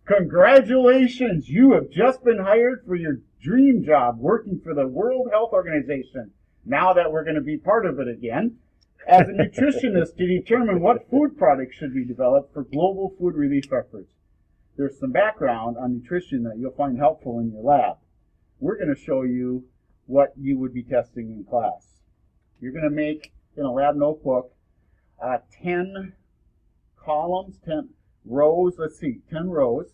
Congratulations! You have just been hired for your dream job working for the World Health Organization. Now that we're going to be part of it again, as a nutritionist to determine what food products should be developed for global food relief efforts. There's some background on nutrition that you'll find helpful in your lab. We're going to show you what you would be testing in class. You're going to make, in a lab notebook, 10 columns, 10 rows, 10 rows,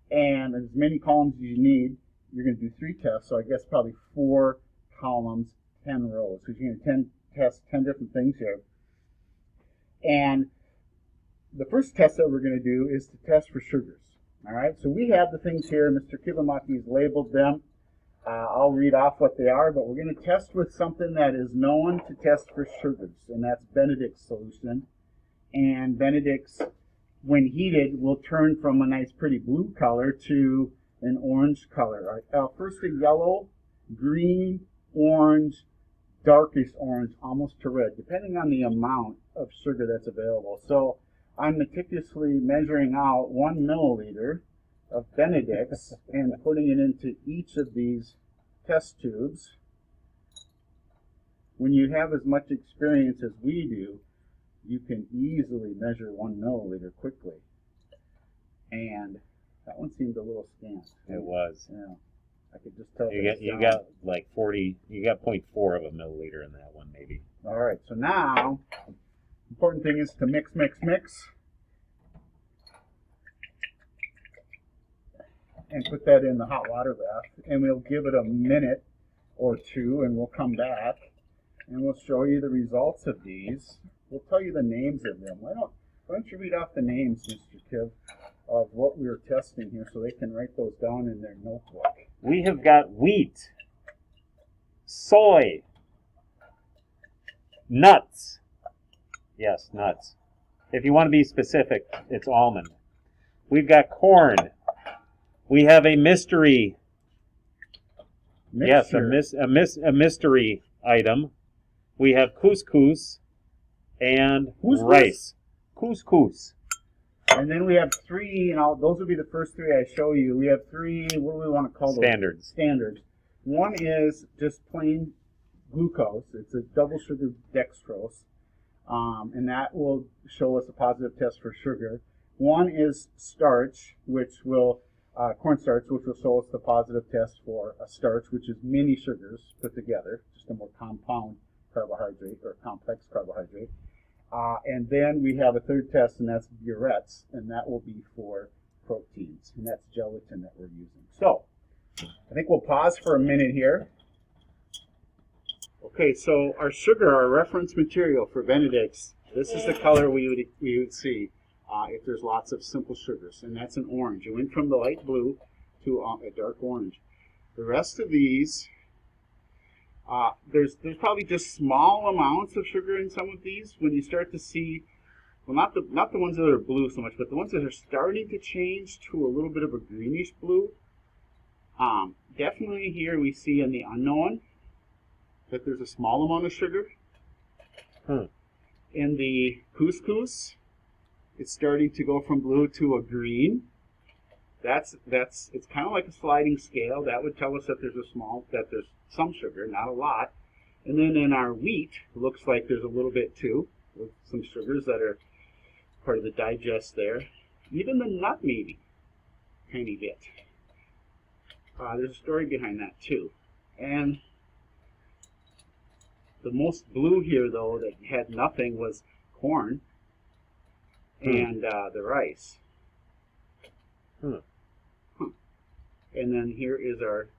and as many columns as you need. You're going to do 3 tests, so I guess probably 4 columns, 10 rows. So you're going to test 10 different things here. And the first test that we're going to do is to test for sugars. All right, so we have the things here. Mr. Kivamaki's labeled them. I'll read off what they are, but we're going to test with something that is known to test for sugars, and that's Benedict's solution. And Benedict's, when heated, will turn from a nice pretty blue color to an orange color. First a yellow, green, orange, darkish orange, almost to red, depending on the amount of sugar that's available. So I'm meticulously measuring out 1 milliliter of Benedict's and putting it into each of these test tubes. When you have as much experience as we do, you can easily measure 1 milliliter quickly. And that one seemed a little scant. It was. Yeah. I could just tell. You got like 40, you got 0.4 of a milliliter in that one, maybe. All right, so now, important thing is to mix, mix, mix. And put that in the hot water bath. And we'll give it a minute or two, and we'll come back. And we'll show you the results of these. We'll tell you the names of them. Why don't you read off the names, Mr. Kiv, of what we were testing here so they can write those down in their notebook. We have got wheat, soy, nuts. Yes, nuts. If you want to be specific, it's almond. We've got corn. We have a mystery. Mixture. Yes, a mystery item. We have couscous and rice. Couscous. And then we have 3, and those will be the first 3 I show you. We have 3, what do we want to call those? Standards. Standards. One is just plain glucose. It's a double sugar dextrose, and that will show us a positive test for sugar. One is starch, which will, cornstarch, which will show us the positive test for a starch, which is many sugars put together, just a more compound carbohydrate or complex carbohydrate. And then we have a third test, and that's burets, and that will be for proteins, and that's gelatin that we're using. So, I think we'll pause for a minute here. Okay, so our sugar, our reference material for Benedict's, this is the color we would see if there's lots of simple sugars, and that's an orange. It went from the light blue to a dark orange. The rest of these, there's probably just small amounts of sugar in some of these. When you start to see, well, not the ones that are blue so much, but the ones that are starting to change to a little bit of a greenish blue. Definitely here we see in the unknown that there's a small amount of sugar. In the couscous, it's starting to go from blue to a green. It's kind of like a sliding scale. That would tell us that there's some sugar, not a lot. And then in our wheat, it looks like there's a little bit too, with some sugars that are part of the digest there. Even the nut maybe, tiny bit. There's a story behind that too. And the most blue here, though, that had nothing was corn and the rice. And then here is our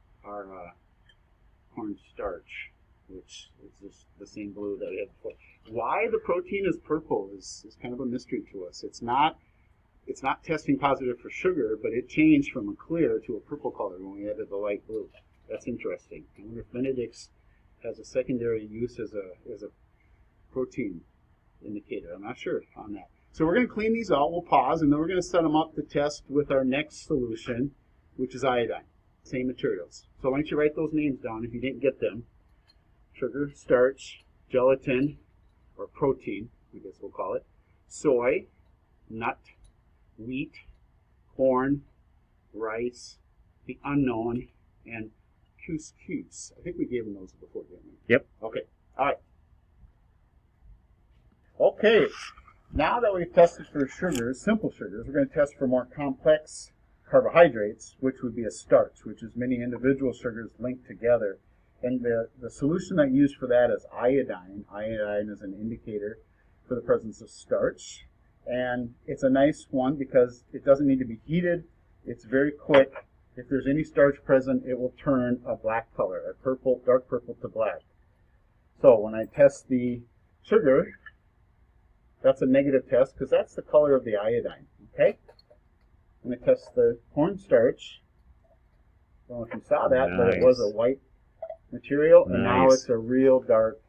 corn starch, which is the same blue that we had before. Why the protein is purple is kind of a mystery to us. It's not testing positive for sugar, but it changed from a clear to a purple color when we added the light blue. That's interesting. I wonder if Benedict's has a secondary use as a protein indicator. I'm not sure on that. So we're going to clean these out. We'll pause, and then we're going to set them up to test with our next solution, which is iodine. Same materials. So why don't you write those names down if you didn't get them. Sugar, starch, gelatin, or protein, I guess we'll call it, soy, nut, wheat, corn, rice, the unknown, and couscous. I think we gave them those before, didn't we? Yep. Okay. All right. Okay. Now that we've tested for sugars, simple sugars, we're going to test for more complex carbohydrates, which would be a starch, which is many individual sugars linked together. And the solution I use for that is iodine. Iodine is an indicator for the presence of starch. And it's a nice one because it doesn't need to be heated. It's very quick. If there's any starch present, it will turn a black color, a purple, dark purple to black. So when I test the sugar, that's a negative test because that's the color of the iodine. Okay? I'm going to test the cornstarch. I don't know if you saw that, but it was a white material, and now it's a real dark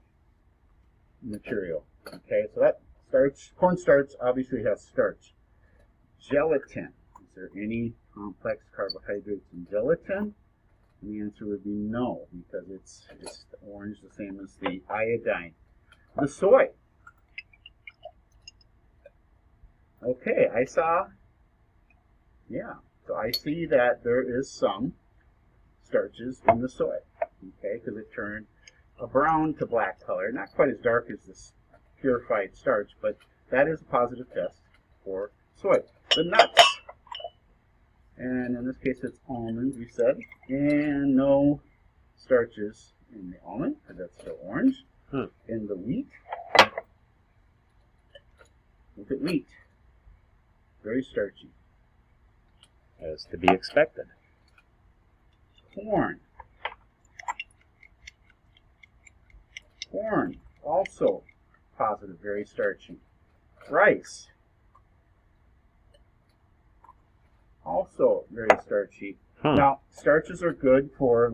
material. Okay, so that starch, cornstarch obviously has starch. Gelatin. Is there any complex carbohydrates in gelatin? And the answer would be no, because it's the orange, the same as the iodine. The soy. Okay, so I see that there is some starches in the soy. Okay, because it turned a brown to black color. Not quite as dark as this purified starch, but that is a positive test for soy. The nuts. And in this case it's almonds, we said. And no starches in the almond, because that's still orange. In the wheat. Look at wheat. Very starchy. As to be expected. Corn. Corn, also positive, very starchy. Rice, also very starchy. Now, starches are good for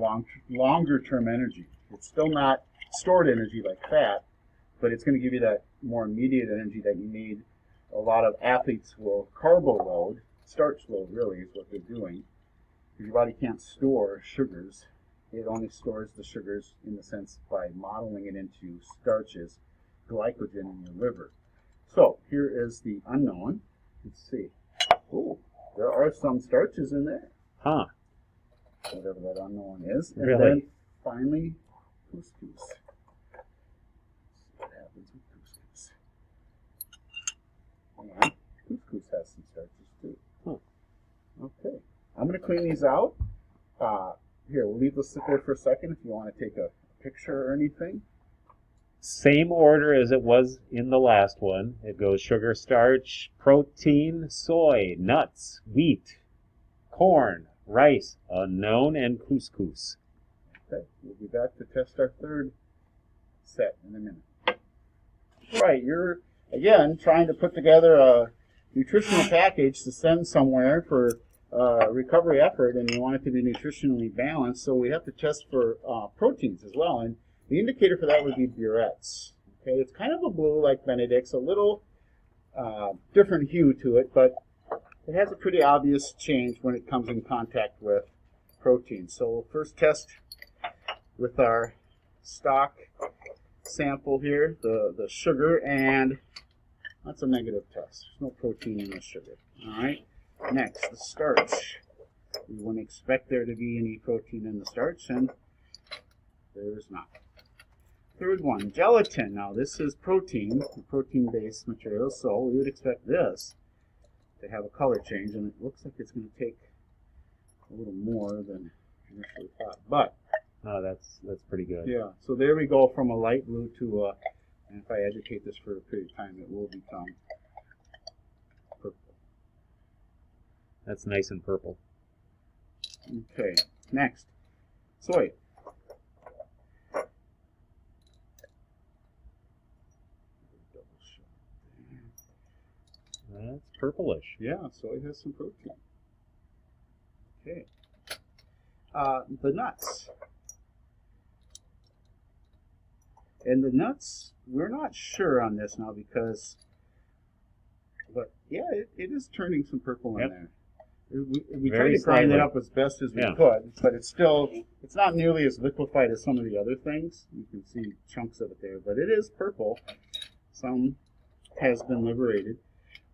longer term energy. It's still not stored energy like fat, but it's going to give you that more immediate energy that you need. A lot of athletes will carbo load, starch load really is what they're doing. Your body can't store sugars. It only stores the sugars in the sense by modeling it into starches, glycogen in your liver. So here is the unknown. Let's see. Oh, there are some starches in there. Whatever that unknown is. And then finally, couscous. Let's see what happens with couscous. And couscous has some starches too. Okay. I'm going to clean these out. Here, we'll leave this sit there for a second if you want to take a picture or anything. Same order as it was in the last one. It goes sugar, starch, protein, soy, nuts, wheat, corn, rice, unknown, and couscous. Okay, we'll be back to test our third set in a minute. Right, you're, again, trying to put together a nutritional package to send somewhere for recovery effort, and you want it to be nutritionally balanced, so we have to test for proteins as well. And the indicator for that would be Burette's. Okay, it's kind of a blue like Benedict's, a little different hue to it, but it has a pretty obvious change when it comes in contact with protein. So we'll first test with our stock sample here, the sugar, and that's a negative test. There's no protein in the sugar. All right. Next, the starch. We wouldn't expect there to be any protein in the starch, and there is not. Third one, gelatin. Now, this is protein-based material, so we would expect this to have a color change, and it looks like it's going to take a little more than initially thought. But that's pretty good. Yeah, so there we go from a light blue to a, and if I agitate this for a period of time, it will become purple. That's nice and purple. Okay, next, soy. That's purplish. Yeah, soy has some protein. Okay. The nuts. And the nuts, we're not sure on this now because, but yeah, it is turning some purple in there. We tried to grind it up as best as we could, but it's not nearly as liquefied as some of the other things. You can see chunks of it there, but it is purple. Some has been liberated.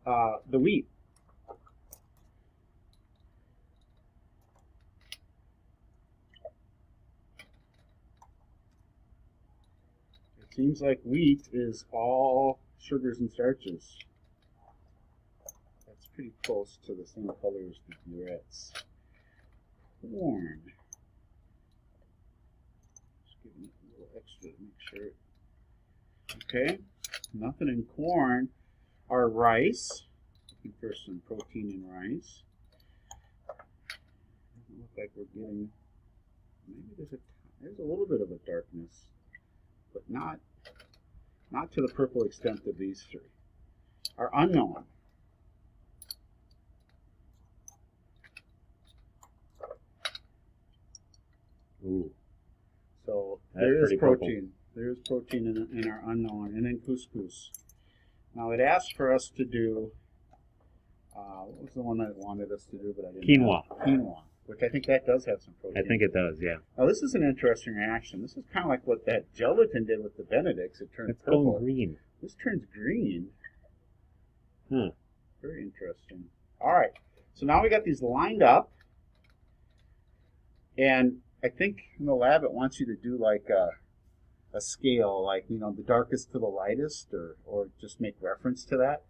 The wheat. Seems like wheat is all sugars and starches. That's pretty close to the same color as the Durettes. Corn. Just giving it a little extra to make sure. Okay, nothing in corn. Our rice. Looking for some protein in rice. Doesn't look like we're getting. Maybe there's a little bit of a darkness, but not to the purple extent of these three. Our unknown. Ooh. So That's there is pretty purple. protein. There is protein in our unknown, and then couscous. Now it asked for us to do. What was the one that it wanted us to do, but I didn't. Quinoa. Quinoa, which I think that does have some protein. I think it does, yeah. Now this is an interesting reaction. This is kind of like what that gelatin did with the Benedicts. It turned It's purple. going green. This turns green. Huh. Very interesting. All right. So now we got these lined up. And I think in the lab it wants you to do like a scale, like, you know, the darkest to the lightest, or just make reference to that.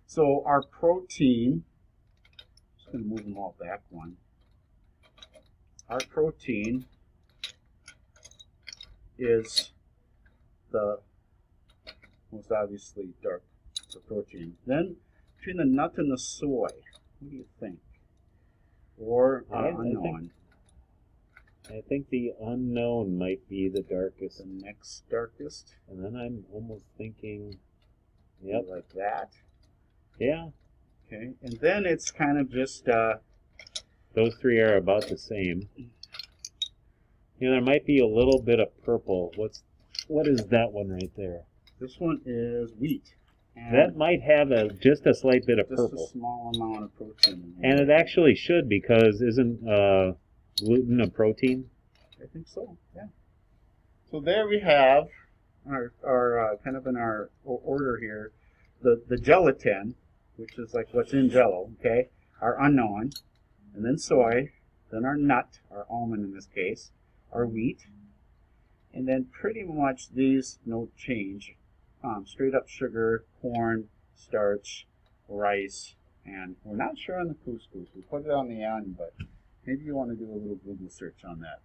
So our protein, I'm just going to move them all back one. Our protein is the most obviously dark, the protein. Then between the nut and the soy, what do you think? Or unknown? I think the unknown might be the darkest. The next darkest. And then I'm almost thinking, yep, Like that. yeah, Okay. And then it's kind of just, those three are about the same. You know, there might be a little bit of purple. What is that one right there? this one is wheat. And That might have just a slight bit of just purple. a small amount of protein. in And here. it actually should, because isn't gluten a protein? I think so, yeah. So there we have our kind of in our order here, the gelatin, which is like what's in Jello, okay? Our unknown, and then soy, then our nut, our almond in this case, our wheat, and then pretty much these no change. Straight up sugar, corn, starch, rice, and we're not sure on the couscous. We put it on the end, but maybe you want to do a little Google search on that.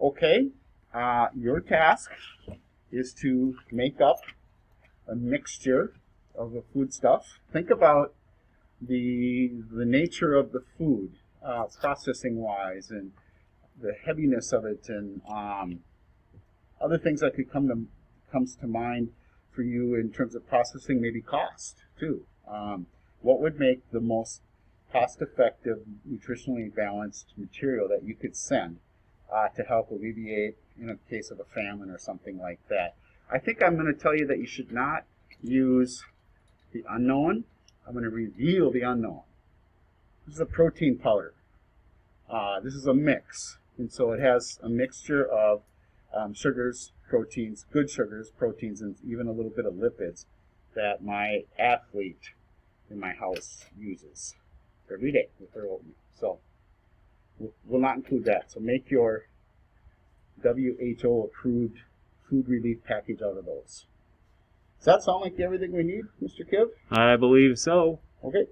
Okay, your task is to make up a mixture of the food stuff. Think about the nature of the food, processing wise, and the heaviness of it, and other things that could comes to mind for you in terms of processing, maybe cost too. What would make the most cost-effective, nutritionally balanced material that you could send to help alleviate in a case of a famine or something like that? I think I'm going to tell you that you should not use the unknown. I'm going to reveal the unknown. This is a protein powder. This is a mix, and so it has a mixture of sugars, proteins, good sugars, proteins, and even a little bit of lipids that my athlete in my house uses every day with her oatmeal. So we'll not include that. So make your WHO approved food relief package out of those. Does that sound like everything we need, Mr. Kiv? I believe so. Okay.